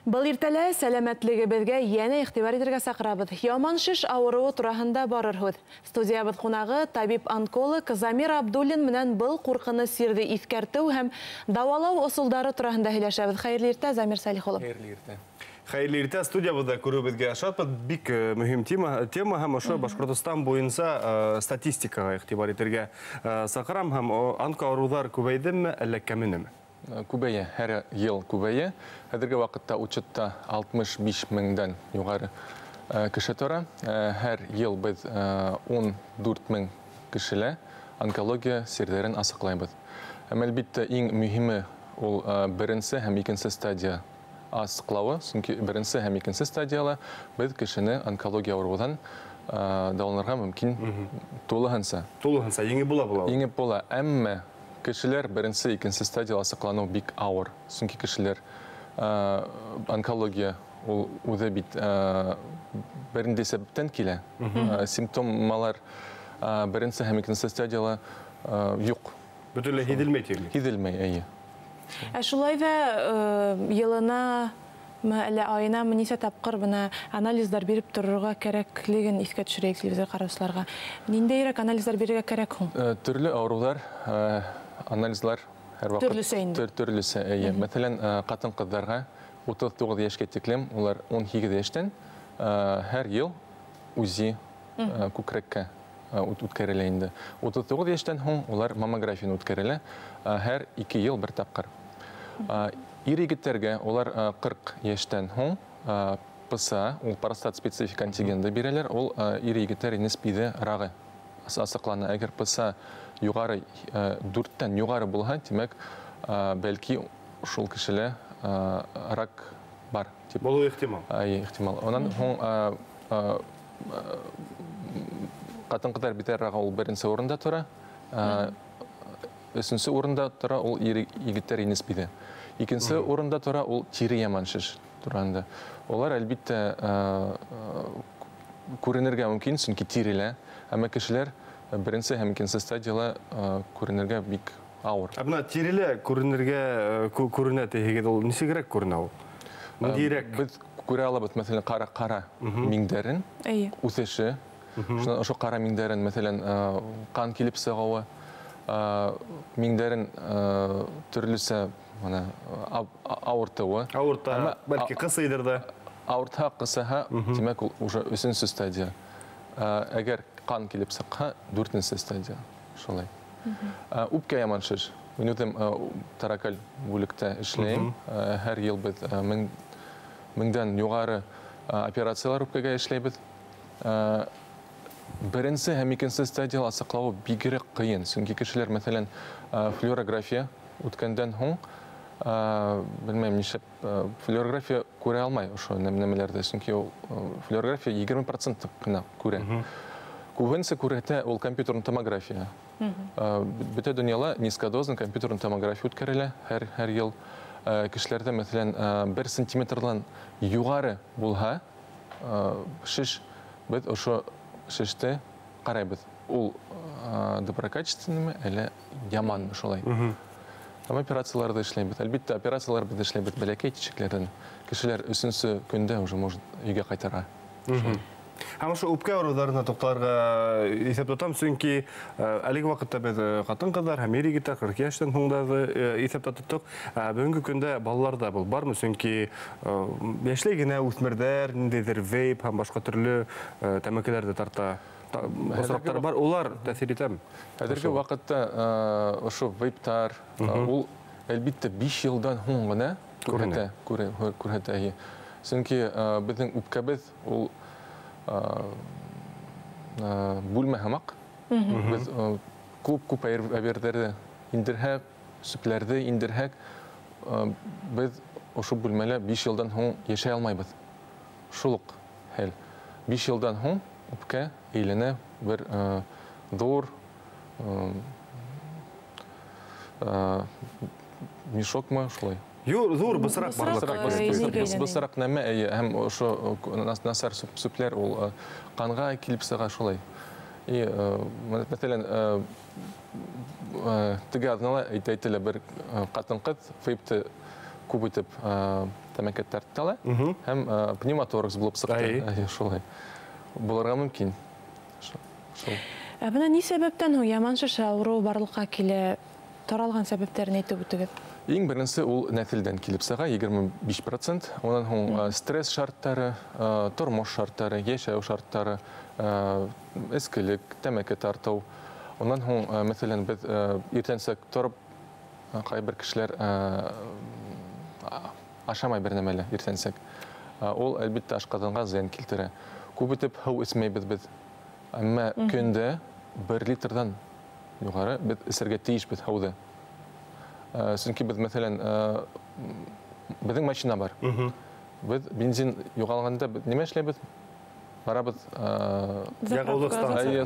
Был иртәлә сәламәтлегебезгә яңа игътибар итәргә сакырабыз. Яман шиш авыруы турында барырбыз. Студиябыз кунагы табиб-онколог Замир Абдуллин менән был куркыны сирде искәртү һәм давалау усулдары турында һөйләшәбез. Хәерле иртә, Замир Салих улы. Хәерле иртә. Хәерле иртә, студиябызда күрүбезгә шатпыз. Бик мөһим тема һәм ошо Башкортстан буенча статистикага игътибар итәргә сакырам һәм онкоаурулар күбәйдеме, әллә кәменеме? Күбәйә, һәр ел күбәйә. Хәзерге вакытта учетта 65 меңдән югары кеше тора. Һәр ел без 14 мең кешелә онкология сирдәрен асыклайбыз. Әлбәттә, иң мөһиме ул беренче һәм икенче стадия асыклауы. Чөнки беренче һәм икенче стадиялар без кешене онкология авыруыдан дәваланырга мөмкин тулыһынча. Тулыһынча еңе була. Еңе була, әмма кешеләр беренче, икенче стадияда асыклану бик авыр. Чөнки кешеләр онкология ул үзе бит беренче сәбәптән килә. Симптомлар беренче һәм икенче стадиялар юк. Бөтенләй Һиделмәй, әйе. Шулай да елына әле айына ничә тапкыр бына анализлар биреп торырга кирәклеген искә төшерәйек телевизор караучыларга. Ниндәйрәк анализлар бирергә кирәк һуң? Төрле авырулар, анализлар һәр вакыт төрлесе. Мәсәлән, катын-кызларга 39 яшькә тиклем, улар 18 яшьтән һәр ел УЗИ күкрәккә үткәрелә инде. 39 яшьтән һуң улар маммографияны үткәрелә һәр 2 ел бер тапкыр. Ир-егетләргә улар 40 яшьтән һуң ПСА, ул простат специфик антигенды бирәләр. Ул ир-егетләр нисбәтен рагы асыклана. Әгәр ПСА югары 4тән югары булһа, димәк, бәлки шул кешелә рак бар дип булу ихтимал. Ихтимал. Онан һуң катын-кызлар битәррәк ул беренче урында тора. Өченче урында тора ул ир-егетләр нисбәтен. Икенче урында тора ул тире яман шиш турында. Олар әлбәттә күренергә мөмкин, чөнки тирелә, әмма кешеләр беренче һәм икенче стадиялар күренергә бик авыр. Абна тирелә күренергә күренә тегегә ул ничегрәк күренә ул? Дирәк без күрә алабыз, мәсәлән, кара миңдәрен, үсеше. Ошо кара миңдәрен, мәсәлән, кан килеп сыгауы, миңдәрен төрлесе ауыртуы. Ауырта, бәлки кысыйдыр да. Ауырта, кысыха, димәк, ул уже 3нче стадия. Әгәр кан килеп сыкка, 4нче стадия. Шулай. Үпкә яман шиш. Мин үзем таракал бүлектә эшләйм. Һәр ел без меңдән югары операциялар үпкәгә эшләйбез. Беренче һәм икенче стадиялар асыклау бигрәк кыен. Чөнки кешеләр, мәсәлән, флюорография үткәндән һуң, белмәм, ничек флюорография күрә алмай ошо нәмәләрдә, чөнки флюорография 20% кына күрә. Күбенче күрәтә ул компьютерный томография. Бөтә дөньяда низкодозный компьютерный томография үткәрелә һәр ел. Кешеләрдә, мәсәлән, 1 сантиметрдан югары булһа, шиш, без ошо шиште карайбыз. Ул доброкачественныймы, әллә яманмы шулай. Һәм операцияларда эшләйбез. Әлбәттә, операциялар без эшләйбез бәләкәй тишекләрдән. Кешеләр 3нче көндә уже может өйгә кайтара. Һәм ошо үпкә авыруларына тукталырга исәп тотам, чөнки әлеге вакытта без катын-кызлар һәм ир-егетләр 40 яшьтән һуң да исәп тоттык. Бүгенге көндә балаларда бул бармы? Чөнки яшьлек генә үсмердәр, ниндидер вейп һәм башка төрле тәмәкеләрдә тарта. Осраклар бар, улар тәэсир итәме? Хәзерге вакытта ошо вейптар ул әлбәттә 5 елдан һуң гына күрһәтә. Чөнки безнең үпкәбез ул бүлмә һәмак. Без күп әбердәрдә индерһәк, сүпләрдә индерһәк, без ошо бүлмәлә 5 елдан һуң яшәй алмайбыз. Шулык хәл. 5 елдан һуң үпкә әйләнә бер зур мешокмы шулай. Зур бысрак бысрак нәмә, һәм ошо насар сүпләр ул канга килеп сыга шулай. Мәсәлән, теге аднала әйтелә бер катын-кыз вейпты күп итеп тәмәке тарттылар. Һәм пневмоторакс булып сыкты. Шулай. Булырга мөмкин. Бына ни сәбәптән ул яман шеш авыру барлыкка килә? Таралган сәбәпләрен әйтеп үтегез. Иң беренче ул нәселдән килеп сыга 25%. Онан һуң стресс шарттары, тормыш шарттары, яшәү шарттары, эскелек, тәмәке тарту. Онан һуң, мәсәлән, без иртәнсәк торып, кайбер кешеләр ашамай бер нәмәле иртәнсәк. Ул әлбәттә ашказанга зыян килтерә. Күп итеп һау эчмәйбез без. Әмма көндә 1 литрдан югары без эсәргә тиешбез һауды. Чөнки без, мәсәлән, безнең машина бар. Без бензин югалганда нимә эшләбез? Барабыз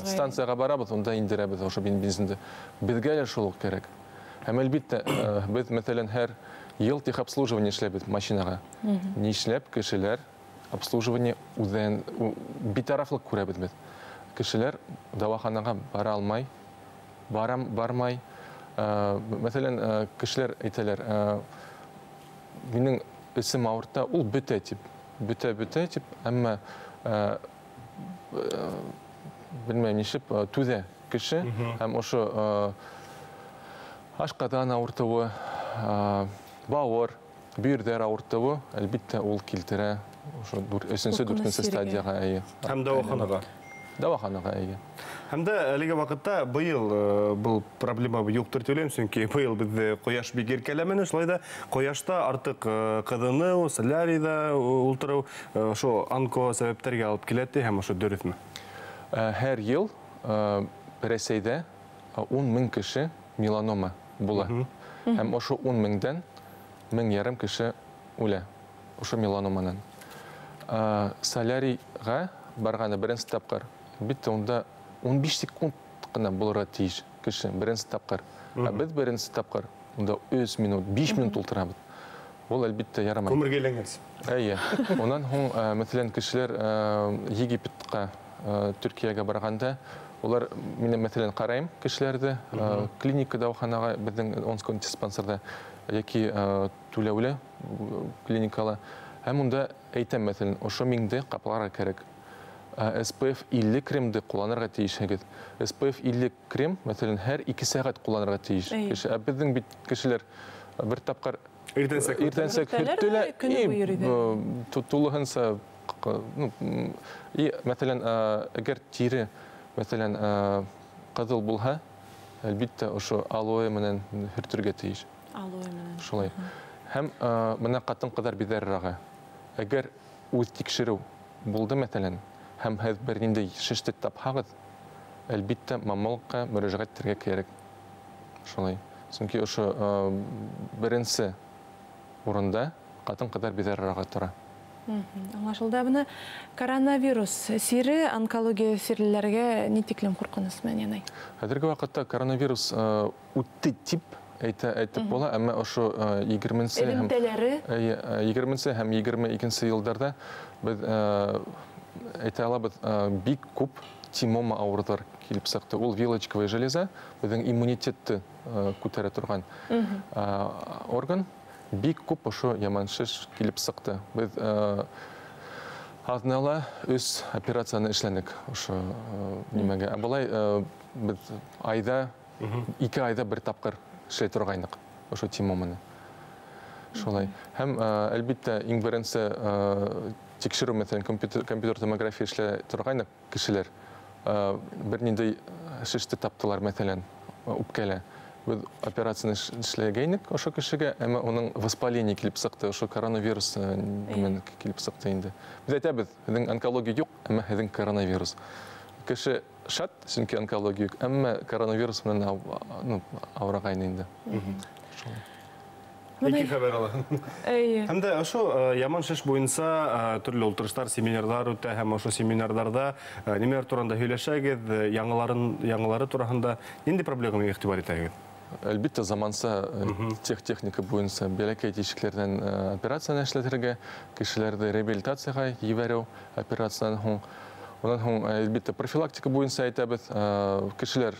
станцияга барабыз, онда индерәбез ошо бензинды. Безгә лә шул кирәк. Һәм әлбәттә без, мәсәлән, һәр ел техобслуживание эшләбез машинага. Нишләп кешеләр обслуживание үзен битарафлык күрәбез без. Кешеләр дәваханага бара алмай, бармай. Мәсәлән, кешеләр әйтәләр, минең эсем авырта, ул бөтә тип, әмма белмәм ничек түзә кеше, һәм ошо ашказан авыртуы, бавыр, бүйрәләр авыртуы, әлбәттә ул килтерә ошо 3-4 стадияга. Һәм дәваханага. Һәм дә әлеге вакытта быел был проблема юктыр түлем, чөнки быел бездә кояш бик иркәләмәне, шулай да кояшта артык кызыну, солярийда ултыру, шо онко сәбәпләргә алып киләте, һәм ошо дөресме? Һәр ел Рәсәйдә 10 мең кеше меланома була. Һәм ошо 10 меңдән 1,5 кеше үлә ошо меланоманан. Солярийга барганы беренче тапкыр бит онда 15 секунд кына булырга тиеш кеше беренче тапкыр. Без беренче тапкыр онда 3 минут, 5 минут ултырабыз. Ул әлбәттә ярамый. Күмергә әйләнгәнсез. Әйе. Онан һуң, мәсәлән, кешеләр Египетка, Төркиягә барганда, улар минем мәсәлән карайм кешеләрдә, клиника дәваханага безнең Омском диспансерда яки түләүле клиникала. Һәм монда әйтәм, мәсәлән, ошо миндә капларга кирәк. SPF 50 кремды кулланырга тиешегез. SPF 50 крем, мәсәлән, һәр 2 сәгать кулланырга тиеш. Безнең бит кешеләр бер тапкыр иртәнсәк хөртелә, тулыгынса, мәсәлән, әгәр тире, мәсәлән, кызыл булһа, әлбәттә ошо алоэ менән хөртергә тиеш. Алоэ менән. Шулай. Һәм менә катын-кызлар бизәррәгә. Әгәр үз тикшерү булды, мәсәлән, һәм һез бер ниндәй шеште тапһагыз, әлбәттә маммалыкка мөрәҗәгать итәргә кирәк. Шулай. Чөнки ошо беренче урында катын-кызлар бизәррәгә тора. Аңлашылды. Бына коронавирус сире, онкология сирләргә ни тиклем куркыныс менән янай? Хәзерге вакытта коронавирус үтте дип әйтеп була, әмма ошо 20-нче һәм 20-нче һәм 22-нче елларда без әйтә алабыз, бик күп тимома авырулар килеп сыкты. Ул вилочковая железа, безнең иммунитетты күтәрә торган орган. Бик күп ошо яман шеш килеп сыкты. Без азнала үз операцияны эшләнек ошо нимәгә. Булай без айда 2 айда бер тапкыр эшләй торгайнык ошо тимоманы. Шулай. Һәм әлбәттә иң беренче тикшерү, мәсәлән, компьютер томография эшләй торгайнык кешеләр бер ниндәй шеште таптылар, мәсәлән, үпкәлә. Biz операцияны эшләгәйнек ошо кешегә, әмма уның воспаление килеп сыкты, ошо коронавирус килеп сыкты инде. Без әйтәбез, безнең онкология юк, әмма һезнең коронавирус. Кеше шат, чөнки онкология юк, әмма коронавирус менән авырагайны инде. Ике хәбәр ала. Һәм дә ошо яман шеш буенча төрле утырышлар, семинарлар үтә, һәм ошо семинарларда нимәләр турында һөйләшәгез, яңалары турында нинди проблемага игътибар итәгез? Әлбәттә, заманса техника буенча бәләкәй тишекләрдән операцияны эшләтергә, кешеләрне реабилитациягә җибәрү операцияннан һуң. Онан һуң, әлбәттә, профилактика буенча әйтәбез, кешеләр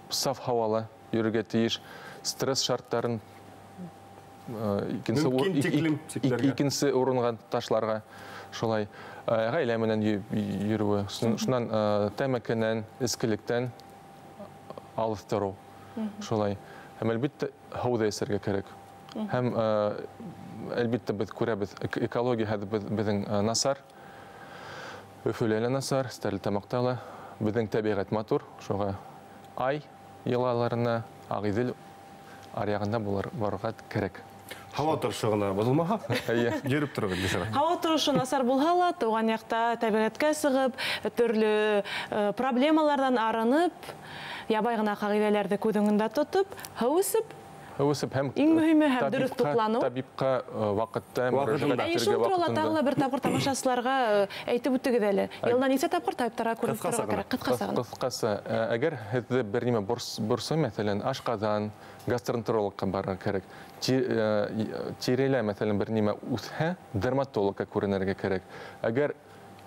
саф һавалы йөрергә тиеш, стресс шартларын икенче урынга ташларга шулай гаилә менән йөрүе, шуннан тәмәкенән, эскелектән алыс тору. Шулай. Һәм әлбәттә һауда эсәргә кирәк. Һәм әлбәттә без күрәбез экология хәзер безнең насар. Өфөләле насар, Стәрлетамактагы безнең табигать матур. Шуңа ай йылаларына Агыйдел аръягында барырга кирәк. Һава торышыгына бозылмаһа, йөреп торган дисәң. Һава торышы насар булһа ла, туган якта табигатькә сыгып, төрле проблемалардан арынып, ябай гына кагыйдәләрне күз уңында тотып, Һәвесеп һәм иң мөһиме һәм дөрес туклану. Табибка вакытта мөрәҗәгать итәргә Шул турыда вакытында. тагы бер тапкыр тамашачыларга әйтеп үтегез әле. Елда ничә тапкыр табиптарга күреп торырга кирәк? Кыскасы, әгәр һездә бер нимә бурса, мәсәлән, ашказан, гастроэнтерологка барырга кирәк. Тирелә, мәсәлән, бер нимә үсһә, дерматологка күренергә кирәк. Әгәр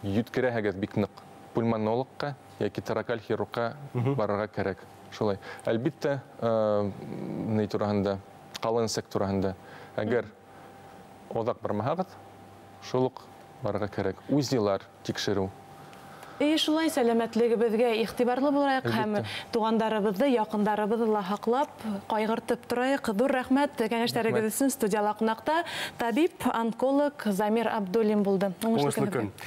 йүткерәһегез бик нык, пульмонологка яки торакаль хирургка барырга кирәк. Шулай. Әлбәттә, ни турында, калын секторында, әгәр одак бармаһагыз, шулык барырга кирәк. Үзилар тикшерү. Шулай сәламәтлегебезгә игътибарлы булайык һәм тугандарыбызды, якындарыбызды һаклап, кайгыртып торайык. Зур рәхмәт кәңәшләрегез өчен. Студиялы кунакта табиб-онколог Замир Абдуллин булды. Уңышлы көн.